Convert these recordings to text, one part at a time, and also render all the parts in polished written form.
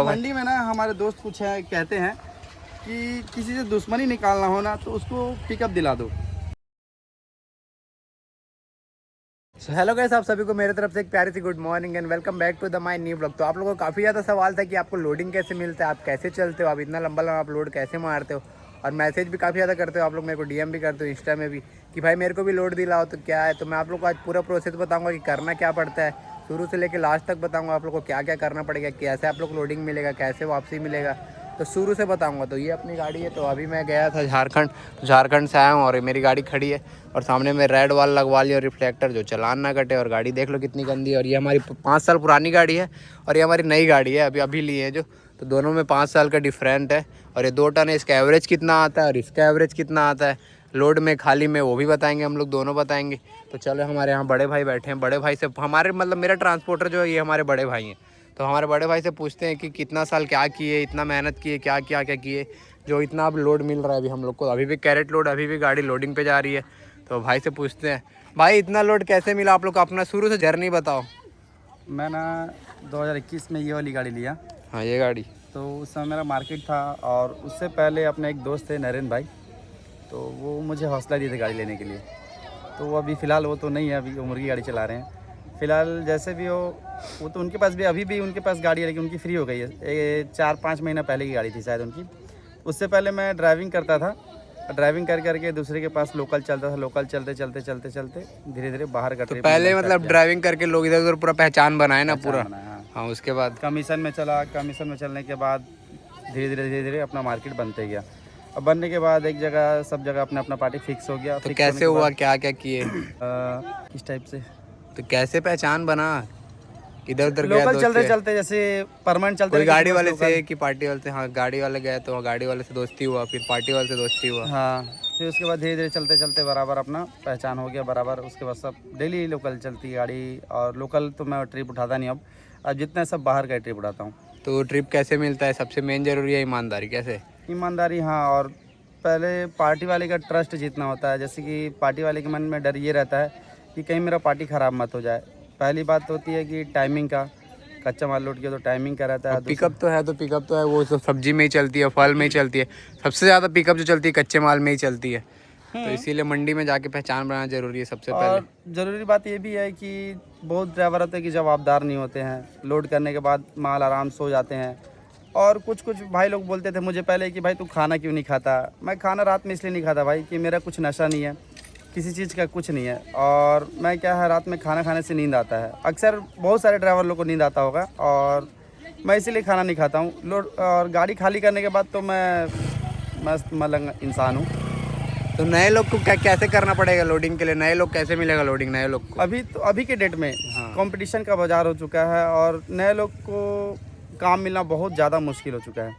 मंडी में ना हमारे दोस्त कुछ है कहते हैं कि किसी से दुश्मनी निकालना हो ना तो उसको पिकअप दिला दो। हेलो गाइस, आप सभी को मेरे तरफ से एक प्यारी सी good morning and welcome back to the my new blog. तो आप लोगों को काफ़ी ज़्यादा सवाल था कि आपको लोडिंग कैसे मिलता है, आप कैसे चलते हो, आप इतना लंबा लंबा आप लोड कैसे मारते हो, और मैसेज भी काफ़ी ज़्यादा करते हो आप लोग, मेरे को डीएम भी करते हो इंस्टा में भी कि भाई मेरे को भी लोड दिलाओ। तो क्या है, तो मैं आप लोग को आज पूरा प्रोसेस बताऊँगा कि करना क्या पड़ता है, शुरू से लेकर लास्ट तक बताऊँगा आप लोग को क्या क्या करना पड़ेगा, कैसे आप लोग लोडिंग मिलेगा, कैसे वापसी मिलेगा, तो शुरू से बताऊंगा। तो ये अपनी गाड़ी है। तो अभी मैं गया था झारखंड से आया हूँ और मेरी गाड़ी खड़ी है और सामने में रेड वाल लगवा लिया और रिफ्लेक्टर जो चलान ना कटे। और गाड़ी देख लो कितनी गंदी है, और ये हमारी 5 साल पुरानी गाड़ी है और ये हमारी नई गाड़ी है, अभी ली है जो। तो दोनों में 5 साल का डिफरेंट है। और ये 2 टन है, इसका एवरेज कितना आता है और इसका एवरेज कितना आता है, लोड में खाली में, वो भी बताएंगे हम लोग, दोनों बताएंगे। तो चलो, हमारे यहाँ बड़े भाई बैठे हैं, बड़े भाई से हमारे मतलब मेरा ट्रांसपोर्टर जो है ये हमारे बड़े भाई हैं। तो हमारे बड़े भाई से पूछते हैं कि कितना साल क्या किए, इतना मेहनत किए, क्या क्या क्या किए जो इतना अब लोड मिल रहा है अभी हम लोग को। अभी भी कैरेट लोड, अभी भी गाड़ी लोडिंग पे जा रही है। तो भाई से पूछते हैं, भाई इतना लोड कैसे मिला आप लोग को, अपना शुरू से जर्नी बताओ। मैं ना 2021 में ये वाली गाड़ी लिया। हाँ, ये गाड़ी तो उस समय मेरा मार्केट था और उससे पहले अपने एक दोस्त थे नरेंद्र भाई, तो वो मुझे हौसला दिए थे गाड़ी लेने के लिए। तो वो अभी फ़िलहाल वो तो नहीं है, अभी उम्र की गाड़ी चला रहे हैं। फ़िलहाल जैसे भी हो, वो तो उनके पास भी अभी भी उनके पास गाड़ी है, लेकिन उनकी फ्री हो गई है। 4-5 महीना पहले की गाड़ी थी शायद उनकी। उससे पहले मैं ड्राइविंग करता था, ड्राइविंग कर करके दूसरे के पास लोकल चलता था। लोकल चलते चलते चलते चलते धीरे धीरे बाहर का ट्रिप। पहले मतलब ड्राइविंग करके लोग इधर उधर पूरा पहचान बनाए ना पूरा। हाँ। हाँ, उसके बाद कमीशन में चला, कमीशन में चलने के बाद धीरे धीरे अपना मार्केट बनते गया। अब बनने के बाद एक जगह, सब जगह अपना अपना पार्टी फिक्स हो गया। तो कैसे हुआ, क्या क्या किए, इस टाइप से तो कैसे पहचान बना, इधर उधर गया लोकल दोस्त चलते के? चलते, जैसे परमानेंट चलते कोई रहे, गाड़ी किसी वाले बस से लोकल। कि पार्टी वाले से? हाँ, गाड़ी वाले गए तो गाड़ी वाले से दोस्ती हुआ, फिर पार्टी वाले से दोस्ती हुआ। हाँ, फिर उसके बाद धीरे धीरे चलते चलते बराबर अपना पहचान हो गया बराबर। उसके बाद सब डेली लोकल चलती गाड़ी। और लोकल तो मैं ट्रिप उठाता नहीं अब जितना सब बाहर का ट्रिप उठाता हूँ। तो ट्रिप कैसे मिलता है? सबसे मेन जरूरी है ईमानदारी। कैसे? ईमानदारी, हाँ। और पहले पार्टी वाले का ट्रस्ट जीतना होता है। जैसे कि पार्टी वाले के मन में डर ये रहता है कि कहीं मेरा पार्टी ख़राब मत हो जाए। पहली बात होती है कि टाइमिंग का, कच्चा माल लोड किया तो टाइमिंग का रहता है। पिकअप तो है, तो पिकअप तो है, वो सब सब्जी में ही चलती है, फल में ही चलती है। सबसे ज़्यादा पिकअप जो चलती है कच्चे माल में ही चलती है। तो इसीलिए मंडी में जाके पहचान बनाना जरूरी है सबसे पहले। और ज़रूरी बात ये भी है कि बहुत ड्राइवर होते हैं कि जवाबदार नहीं होते हैं। लोड करने के बाद माल आराम सो जाते हैं। और कुछ भाई लोग बोलते थे मुझे पहले कि भाई तू खाना क्यों नहीं खाता। मैं खाना रात में इसलिए नहीं खाता भाई कि मेरा कुछ नशा नहीं है, किसी चीज़ का कुछ नहीं है। और मैं क्या है, रात में खाना खाने से नींद आता है। अक्सर बहुत सारे ड्राइवर लोग को नींद आता होगा, और मैं इसीलिए खाना नहीं खाता हूँ। लोड और गाड़ी खाली करने के बाद तो मैं मस्त मलंग इंसान हूँ। तो नए लोग को कैसे करना पड़ेगा लोडिंग के लिए? नए लोग कैसे मिलेगा लोडिंग नए लोग को? अभी के डेट में हाँ। कंपटीशन का बाजार हो चुका है और नए लोग को काम मिलना बहुत ज़्यादा मुश्किल हो चुका है।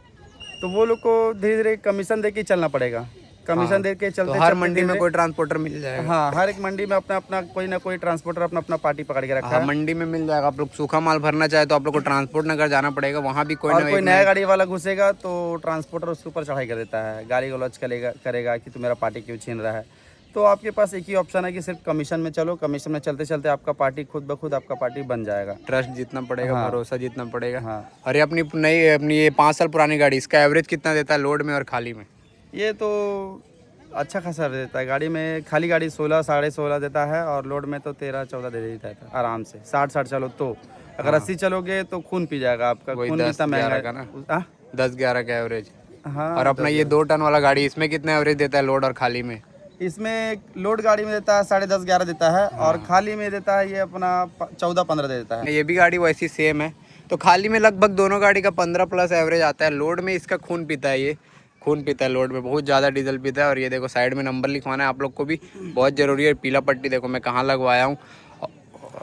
तो वो लोग को धीरे धीरे कमीशन दे के चलना पड़ेगा। कमीशन दे के चलते तो हर मंडी में कोई ट्रांसपोर्टर मिल जाएगा। हाँ, हर एक मंडी में अपना अपना कोई ना कोई ट्रांसपोर्टर अपना अपना पार्टी पकड़ के रखा है। मंडी में मिल जाएगा। आप लोग सूखा माल भरना चाहे तो आप लोग को ट्रांसपोर्ट नगर जाना पड़ेगा, वहाँ भी कोई और कोई नया गाड़ी वाला घुसेगा तो ट्रांसपोर्टर उसके ऊपर चढ़ाई कर देता है, गाली गलौज करेगा कि तू मेरा पार्टी क्यों छीन रहा है। तो आपके पास एक ही ऑप्शन है कि सिर्फ कमीशन में चलो। कमीशन में चलते चलते आपका पार्टी खुद ब खुद आपका पार्टी बन जाएगा। ट्रस्ट जितना पड़ेगा, हाँ। भरोसा जितना पड़ेगा। हाँ। और ये अपनी ये 5 साल पुरानी गाड़ी, इसका एवरेज कितना देता है लोड में और खाली में? ये तो अच्छा खासा देता है। गाड़ी में खाली गाड़ी 16 साढ़े 16 देता है, और लोड में तो 13-14 दे देता है आराम से। 60 चलो तो, अगर 80 चलोगे तो खून पी जाएगा आपका। खून कितना महंगा का है ना, 10-11 का एवरेज। हाँ। और अपना ये 2 टन वाला गाड़ी, इसमें कितना एवरेज देता है लोड और खाली में? इसमें लोड गाड़ी में देता है 10.5-11 देता है। और खाली में देता है ये अपना 14-15 दे देता है। ये भी गाड़ी वैसी सेम है। तो खाली में लगभग दोनों गाड़ी का 15 प्लस एवरेज आता है। लोड में इसका खून पीता है, ये खून पीता है लोड में, बहुत ज़्यादा डीजल पीता है। और ये देखो साइड में नंबर लिखवाना है आप लोग को भी बहुत ज़रूरी है। पीला पट्टी देखो मैं कहाँ लगवाया हूँ।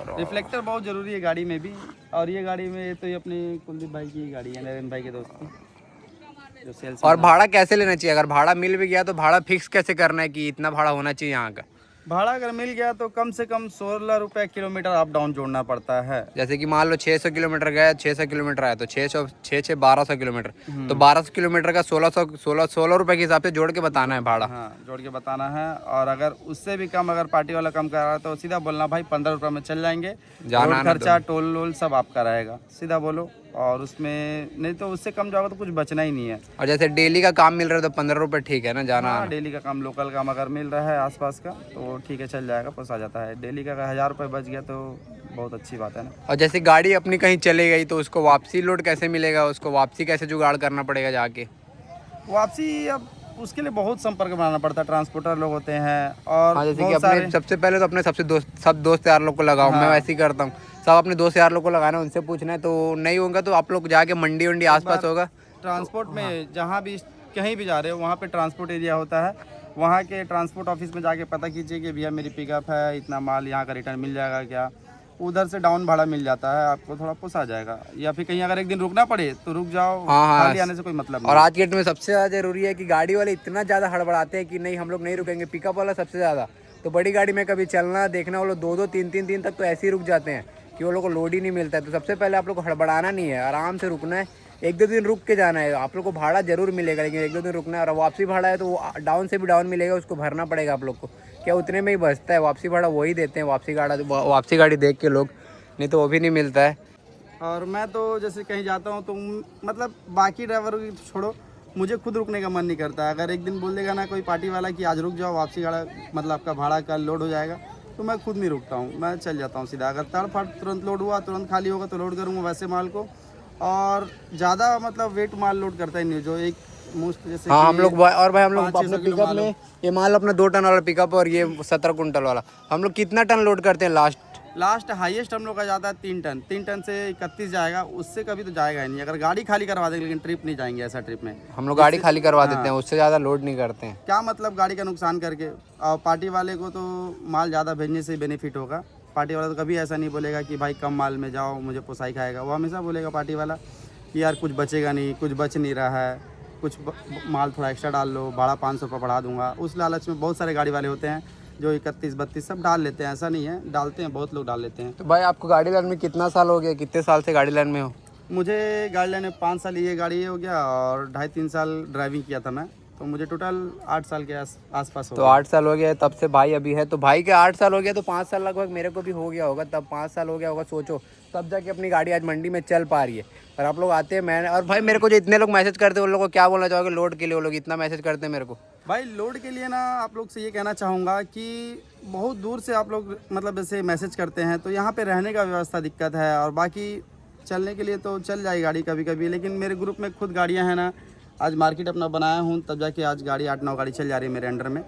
रिफ्लेक्टर बहुत ज़रूरी है गाड़ी में भी। और ये गाड़ी में तो ये अपने कुलदीप भाई की गाड़ी है, नरेंद्र भाई के दोस्त की, जो सेल्स। और भाड़ा कैसे लेना चाहिए? अगर भाड़ा मिल भी गया तो भाड़ा फिक्स कैसे करना है कि इतना भाड़ा होना चाहिए यहाँ का? भाड़ा अगर मिल गया तो कम से कम 16 रुपये किलोमीटर अप डाउन जोड़ना पड़ता है। जैसे कि मान लो 600 किलोमीटर गया, 600 किलोमीटर आया तो 1200 किलोमीटर, तो 1200 किलोमीटर का 16 रुपये के हिसाब से जोड़ के बताना है भाड़ा। हाँ, जोड़ के बताना है। और अगर उससे भी कम, अगर पार्टी वाला कम कर रहा है तो सीधा बोलना भाई 15 रुपये में चल जाएंगे, जाना रोड खर्चा टोल वोल सब आपका रहेगा, सीधा बोलो। और उसमें नहीं तो उससे कम जाओगे तो कुछ बचना ही नहीं है। और जैसे डेली का काम मिल रहा है तो 15 रुपये ठीक है ना जाना हाँ, आना? डेली का काम, लोकल काम अगर मिल रहा है आसपास का तो ठीक है, चल जाएगा, पोसा जाता है। डेली का अगर 1000 रुपये बच गया तो बहुत अच्छी बात है ना। और जैसे गाड़ी अपनी कहीं चली गई तो उसको वापसी लोड कैसे मिलेगा, उसको वापसी कैसे जुगाड़ करना पड़ेगा जाके? वापसी अब उसके लिए बहुत संपर्क बनाना पड़ता है, ट्रांसपोर्टर लोग होते हैं और हाँ, जैसे कि बहुत अपने सारे। सबसे पहले तो अपने सब दोस्त यार लोग को लगाओ। मैं हाँ, वैसे ही करता हूँ, सब अपने दोस्त यार लोग को लगाना है, उनसे पूछना है। तो नहीं होगा तो आप लोग जाके मंडी वंडी एक आसपास बार होगा ट्रांसपोर्ट तो? हाँ। में जहाँ भी कहीं भी जा रहे हो वहाँ पे ट्रांसपोर्ट एरिया होता है, वहाँ के ट्रांसपोर्ट ऑफिस में जाके पता कीजिए कि भैया मेरी पिकअप है, इतना माल यहाँ का रिटर्न मिल जाएगा क्या। उधर से डाउन भाड़ा मिल जाता है, आपको थोड़ा पोसा जाएगा। या फिर कहीं अगर एक दिन रुकना पड़े तो रुक जाओ, हाँ हाँ। खाली आने से कोई मतलब और नहीं। आज के डेट में सबसे ज़्यादा जरूरी है कि गाड़ी वाले इतना ज़्यादा हड़बड़ाते हैं कि नहीं हम लोग नहीं रुकेंगे, पिकअप वाला सबसे ज़्यादा। तो बड़ी गाड़ी में कभी चलना देखना, वो लोग 2-2 3-3 दिन तक तो ऐसे ही रुक जाते हैं कि वो लोग को लोड ही नहीं मिलता है। तो सबसे पहले आप लोग को हड़बड़ाना नहीं है, आराम से रुकना है। 1-2 दिन रुक के जाना है, आप लोग को भाड़ा जरूर मिलेगा, लेकिन 1-2 दिन रुकना है। और वापसी भाड़ा है तो वो डाउन से भी डाउन मिलेगा, उसको भरना पड़ेगा आप लोग को। क्या उतने में ही बचता है, वापसी भाड़ा वही देते हैं, वापसी गाड़ी देख के लोग, नहीं तो वो भी नहीं मिलता है। और मैं तो जैसे कहीं जाता हूँ तो मतलब बाकी ड्राइवरों की छोड़ो, मुझे खुद रुकने का मन नहीं करता है। अगर एक दिन बोल देगा ना कोई पार्टी वाला कि आज रुक जाओ, वापसी गाड़ा मतलब आपका भाड़ा कल लोड हो जाएगा, तो मैं खुद नहीं रुकता हूँ, मैं चल जाता हूँ सीधा। अगर तड़फड़ तुरंत लोड हुआ, तुरंत खाली होगा तो लोड करूँगा वैसे माल को। और ज़्यादा मतलब वेट माल लोड करता ही नहीं, जो एक मुश्त जैसे हाँ, कि हम लोग और भाई हम लोग 500-600 अपने किलो पिकअप माल हो। में ये माल अपना 2 टन वाला पिकअप और ये 17 कुंटल वाला, हम लोग कितना टन लोड करते हैं लास्ट हाईएस्ट हम लोग का जाता है 3 टन। 3 टन से 31 जाएगा, उससे कभी तो जाएगा ही नहीं। अगर गाड़ी खाली करवा देंगे, लेकिन ट्रिप नहीं जाएंगे ऐसा ट्रिप में। हम लोग गाड़ी खाली करवा हाँ। देते हैं, उससे ज़्यादा लोड नहीं करते हैं। क्या मतलब गाड़ी का नुकसान करके। और पार्टी वाले को तो माल ज़्यादा भेजने से बेनिफिट होगा। पार्टी वाला तो कभी ऐसा नहीं बोलेगा कि भाई कम माल में जाओ मुझे पोसाई खाएगा। वो हमेशा बोलेगा पार्टी वाला कि यार कुछ बचेगा नहीं, कुछ बच नहीं रहा है, कुछ माल थोड़ा एक्स्ट्रा डाल लो, भाड़ा 500 रुपये बढ़ा दूंगा। उस लालच में बहुत सारे गाड़ी वाले होते हैं जो 31-32 सब डाल लेते हैं। ऐसा नहीं है, डालते हैं, बहुत लोग डाल लेते हैं। तो भाई आपको गाड़ी लाइन में कितना साल हो गया, कितने साल से गाड़ी लाइन में हो? मुझे गाड़ी लेने 5 साल ये गाड़ी हो गया और 2.5-3 साल ड्राइविंग किया था मैं, तो मुझे टोटल 8 साल के आसपास हो तो गया। 8 साल हो गया तब से भाई अभी है, तो भाई के 8 साल हो गया तो 5 साल लगभग मेरे को भी हो गया होगा, तब 5 साल हो गया होगा। सोचो तब जाके अपनी गाड़ी आज मंडी में चल पा रही है। और आप लोग आते हैं, मैंने और भाई मेरे को जो इतने लोग मैसेज करते हैं उन लोगों को क्या बोलना चाहोगे लोड के लिए? वो लोग इतना मैसेज करते हैं मेरे को। भाई लोड के लिए ना आप लोग से ये कहना चाहूँगा कि बहुत दूर से आप लोग मतलब जैसे मैसेज करते हैं, तो यहाँ पे रहने का व्यवस्था दिक्कत है। और बाकी चलने के लिए तो चल जाए गाड़ी कभी कभी, लेकिन मेरे ग्रुप में खुद गाड़ियाँ हैं ना, आज मार्केट अपना बनाया हूँ तब जाके आज गाड़ी 8-9 गाड़ी चल जा रही है मेरे अंडर में।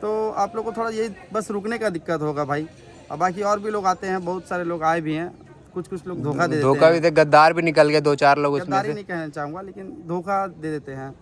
तो आप लोग को थोड़ा यही बस रुकने का दिक्कत होगा भाई। और बाकी और भी लोग आते हैं, बहुत सारे लोग आए भी हैं, कुछ लोग धोखा दे देते हैं। धोखा भी थे, गद्दार भी निकल गए 2-4 लोग उसमें गद्दारी से। नहीं कहना चाहूँगा, लेकिन धोखा दे देते हैं।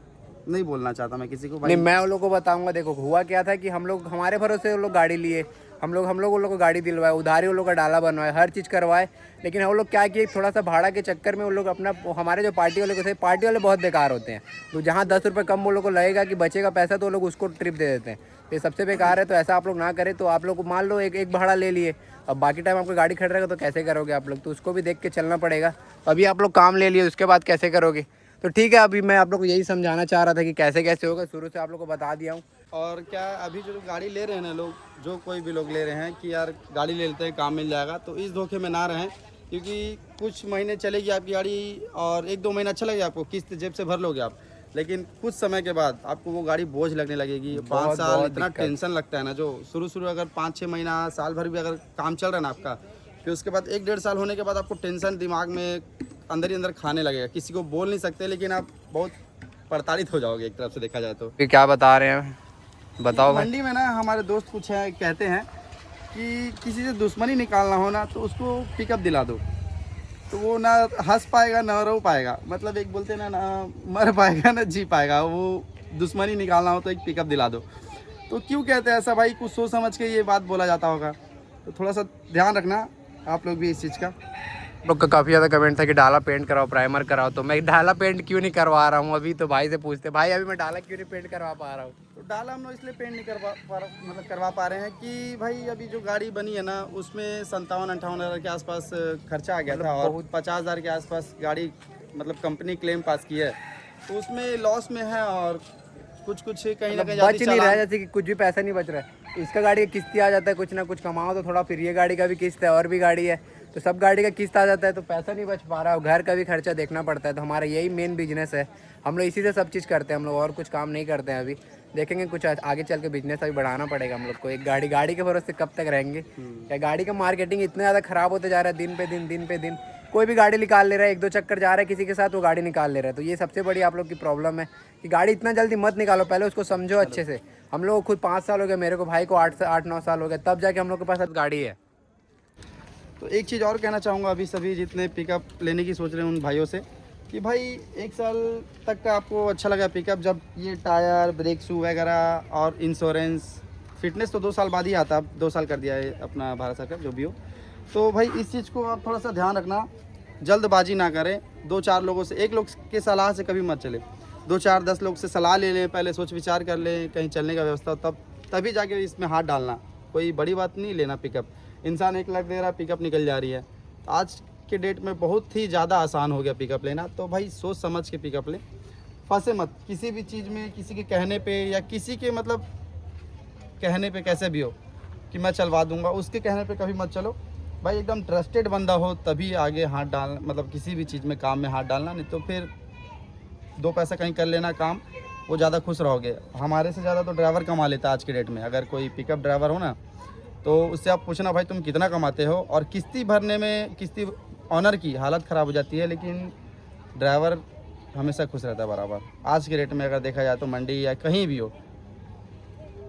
नहीं बोलना चाहता मैं किसी को भाई। नहीं, मैं उन लोगों को बताऊंगा। देखो हुआ क्या था कि हम लोग हमारे भरोसे वो लोग गाड़ी लिए, हम लोग उन लोग को गाड़ी दिलवाए, उधारी उन लोग का डाला बनवाए, हर चीज़ करवाए। लेकिन हम लोग क्या किए, थोड़ा सा भाड़ा के चक्कर में उन लोग अपना, हमारे जो पार्टी वाले को थे, पार्टी वाले बहुत बेकार होते हैं। तो जहाँ 10 रुपये कम वो लोग को लगेगा कि बचेगा पैसा, तो वो लोग उसको ट्रिप दे देते हैं। तो ये सबसे बेकार है। तो ऐसा आप लोग ना करें। तो आप लोग को मान लो एक भाड़ा ले लिए, अब बाकी टाइम आपको गाड़ी खड़ रहेगा तो कैसे करोगे आप लोग? तो उसको भी देख के चलना पड़ेगा। अभी आप लोग काम ले लिए, उसके बाद कैसे करोगे? तो ठीक है, अभी मैं आप लोग को यही समझाना चाह रहा था कि कैसे कैसे होगा, शुरू से आप लोग को बता दिया हूँ। और क्या अभी जो गाड़ी ले रहे हैं ना लोग, जो कोई भी लोग ले रहे हैं कि यार गाड़ी ले लेते हैं काम मिल जाएगा, तो इस धोखे में ना रहें। क्योंकि कुछ महीने चलेगी आपकी गाड़ी और 1-2 महीना अच्छा लगेगा आपको, किस्त जेब से भर लोगे आप, लेकिन कुछ समय के बाद आपको वो गाड़ी बोझ लगने लगेगी। 5 साल इतना टेंशन लगता है ना, जो शुरू अगर 5-6 महीना साल भर भी अगर काम चल रहा है ना आपका, फिर उसके बाद 1-1.5 साल होने के बाद आपको टेंशन दिमाग में अंदर ही अंदर खाने लगेगा। किसी को बोल नहीं सकते, लेकिन आप बहुत प्रताड़ित हो जाओगे एक तरफ से देखा जाए तो। फिर क्या बता रहे हैं, बताओ भाई। मंडी में ना हमारे दोस्त कुछ है कहते हैं कि किसी से दुश्मनी निकालना हो ना तो उसको पिकअप दिला दो, तो वो ना हंस पाएगा ना रो पाएगा। मतलब एक बोलते ना, ना मर पाएगा ना जी पाएगा। वो दुश्मनी निकालना हो तो एक पिकअप दिला दो। तो क्यों कहते हैं ऐसा भाई? कुछ सोच समझ के ये बात बोला जाता होगा, तो थोड़ा सा ध्यान रखना आप लोग भी इस चीज़ का। लोग का काफ़ी ज़्यादा कमेंट था कि डाला पेंट कराओ, प्राइमर कराओ। तो मैं डाला पेंट क्यों नहीं करवा रहा हूँ अभी? तो भाई से पूछते, भाई अभी मैं डाला क्यों नहीं पेंट करवा पा रहा हूँ? तो डाला हम लोग इसलिए पेंट नहीं करवा पा रहे हैं कि भाई अभी जो गाड़ी बनी है ना, उसमें 57-58 हज़ार के आसपास खर्चा आ गया था, और 50 हज़ार के आसपास गाड़ी मतलब कंपनी क्लेम पास की है, तो उसमें लॉस में है। और कुछ कहीं ना कहीं बच नहीं रहा है, जैसे कि कुछ भी पैसा नहीं बच रहा है। इसका गाड़ी की किस्ती आ जाता है, कुछ ना कुछ कमाओ तो थोड़ा, फिर ये गाड़ी का भी किस्त है और भी गाड़ी है, तो सब गाड़ी का किस्त आ जाता है तो पैसा नहीं बच पा रहा, और घर का भी खर्चा देखना पड़ता है। तो हमारा यही मेन बिजनेस है, हम लोग इसी से सब चीज़ करते हैं, हम लोग और कुछ काम नहीं करते हैं। अभी देखेंगे कुछ आगे चल के बिजनेस अभी बढ़ाना पड़ेगा हम लोग को। एक गाड़ी के भरोसे कब तक रहेंगे? क्या गाड़ी का मार्केटिंग इतना ज़्यादा ख़राब होते जा रहा है दिन पे दिन। कोई भी गाड़ी निकाल ले रहा है, 1-2 चक्कर जा रहा है किसी के साथ, वो गाड़ी निकाल ले रहा है। तो ये सबसे बड़ी आप लोग की प्रॉब्लम है कि गाड़ी इतना जल्दी मत निकालो, पहले उसको समझो अच्छे से। हम लोग को खुद 5 साल हो गए, मेरे को भाई को 8-9 साल हो गए, तब जाके हम लोग के पास अब गाड़ी है। तो एक चीज़ और कहना चाहूँगा अभी सभी जितने पिकअप लेने की सोच रहे हैं उन भाइयों से कि भाई 1 साल तक का आपको अच्छा लगा पिकअप, जब ये टायर, ब्रेक शू वगैरह और इंश्योरेंस, फिटनेस तो 2 साल बाद ही आता, अब 2 साल कर दिया है अपना भारत सरकार जो भी हो। तो भाई इस चीज़ को आप थोड़ा सा ध्यान रखना, जल्दबाजी ना करें। 2-4 लोगों से, एक लोग के सलाह से कभी मत चले, 2-4-10 लोग से सलाह ले लें, पहले सोच विचार कर लें, कहीं चलने का व्यवस्था हो तभी जाके इसमें हाथ डालना। कोई बड़ी बात नहीं लेना पिकअप। इंसान 1 लाख दे रहा, पिकअप निकल जा रही है। आज के डेट में बहुत ही ज़्यादा आसान हो गया पिकअप लेना, तो भाई सोच समझ के पिकअप लें, फंसे मत किसी भी चीज़ में, किसी के कहने पे या किसी के मतलब कहने पे कैसे भी हो कि मैं चलवा दूंगा, उसके कहने पे कभी मत चलो। भाई एकदम ट्रस्टेड बंदा हो तभी आगे हाथ डालना, मतलब किसी भी चीज़ में काम में हाथ डालना, नहीं तो फिर 2 पैसा कहीं कर लेना काम, वो ज़्यादा खुश रहोगे। हमारे से ज़्यादा तो ड्राइवर कमा लेता है आज के डेट में। अगर कोई पिकअप ड्राइवर हो ना तो उससे आप पूछना भाई तुम कितना कमाते हो, और किस्ती भरने में किस्ती ऑनर की हालत ख़राब हो जाती है, लेकिन ड्राइवर हमेशा खुश रहता है बराबर। आज के रेट में अगर देखा जाए तो मंडी या कहीं भी हो,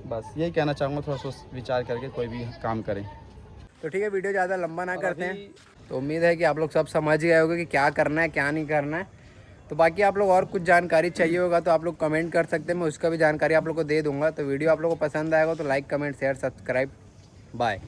बस यही कहना चाहूँगा, थोड़ा सोच विचार करके कोई भी काम करें। तो ठीक है, वीडियो ज़्यादा लंबा ना करते हैं। तो उम्मीद है कि आप लोग सब समझ गए होंगे कि क्या करना है क्या नहीं करना है। तो बाकी आप लोग और कुछ जानकारी चाहिए होगा तो आप लोग कमेंट कर सकते हैं, मैं उसका भी जानकारी आप लोग को दे दूंगा। तो वीडियो आप लोग को पसंद आएगा तो like, comment, share, subscribe. Bye.